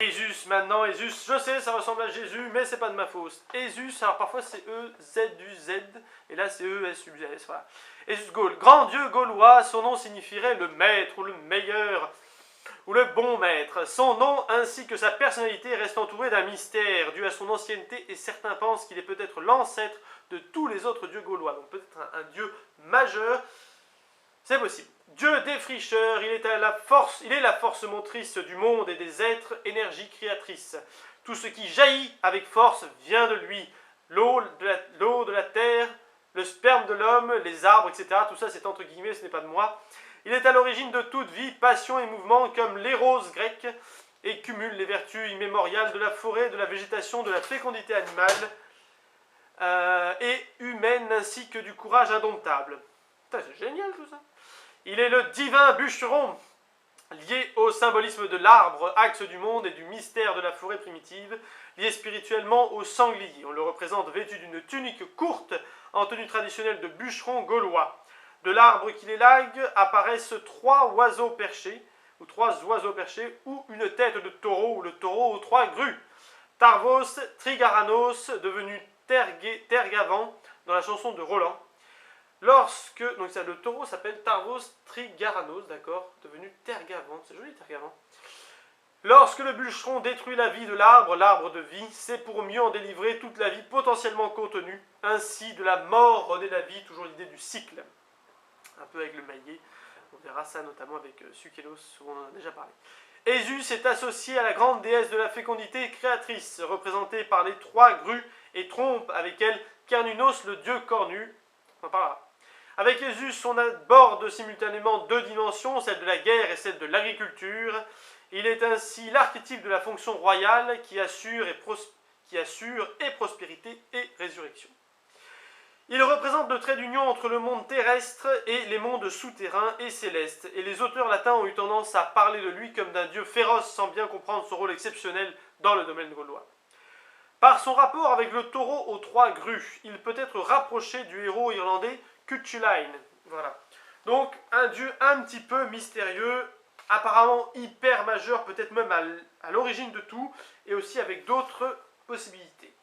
Jésus maintenant, Jésus, je sais, ça ressemble à Jésus, mais c'est pas de ma faute. Jésus, alors parfois c'est E-Z-U-Z, et là c'est E-S-U-S, voilà. Jésus Gaul, grand dieu gaulois, son nom signifierait le maître ou le meilleur, ou le bon maître. Son nom ainsi que sa personnalité restent entourés d'un mystère dû à son ancienneté, et certains pensent qu'il est peut-être l'ancêtre de tous les autres dieux gaulois, donc peut-être un dieu majeur. C'est possible. Dieu défricheur, il est la force motrice du monde et des êtres, énergie créatrice. Tout ce qui jaillit avec force vient de lui. L'eau de la terre, le sperme de l'homme, les arbres, etc. Tout ça, c'est entre guillemets, ce n'est pas de moi. Il est à l'origine de toute vie, passion et mouvement, comme l'éros grec, et cumule les vertus immémoriales de la forêt, de la végétation, de la fécondité animale et humaine, ainsi que du courage indomptable. C'est génial tout ça. Il est le divin bûcheron, lié au symbolisme de l'arbre, axe du monde et du mystère de la forêt primitive, lié spirituellement au sanglier. On le représente vêtu d'une tunique courte en tenue traditionnelle de bûcheron gaulois. De l'arbre qui l'élague apparaissent trois oiseaux perchés, ou une tête de taureau, ou le taureau aux trois grues. Tarvos Trigaranos, devenu Tergavant dans la chanson de Roland. Donc ça, le taureau s'appelle Tarvos Trigaranos, d'accord, devenu Tergavant, c'est joli Tergavant. Lorsque le bûcheron détruit la vie de l'arbre, l'arbre de vie, c'est pour mieux en délivrer toute la vie potentiellement contenue. Ainsi, de la mort renaît la vie, toujours l'idée du cycle. Un peu avec le maillet, on verra ça notamment avec Sukelos, où on en a déjà parlé. Ésus est associé à la grande déesse de la fécondité créatrice, représentée par les trois grues, et trompe avec elle Carnunos, le dieu cornu. On en parlera. Avec Jésus, on aborde simultanément deux dimensions, celle de la guerre et celle de l'agriculture. Il est ainsi l'archétype de la fonction royale qui assure et prospérité et résurrection. Il représente le trait d'union entre le monde terrestre et les mondes souterrains et célestes, et les auteurs latins ont eu tendance à parler de lui comme d'un dieu féroce sans bien comprendre son rôle exceptionnel dans le domaine gaulois. Par son rapport avec le taureau aux trois grues, il peut être rapproché du héros irlandais Cuchulainn. Voilà. Donc un dieu un petit peu mystérieux, apparemment hyper majeur, peut-être même à l'origine de tout, et aussi avec d'autres possibilités.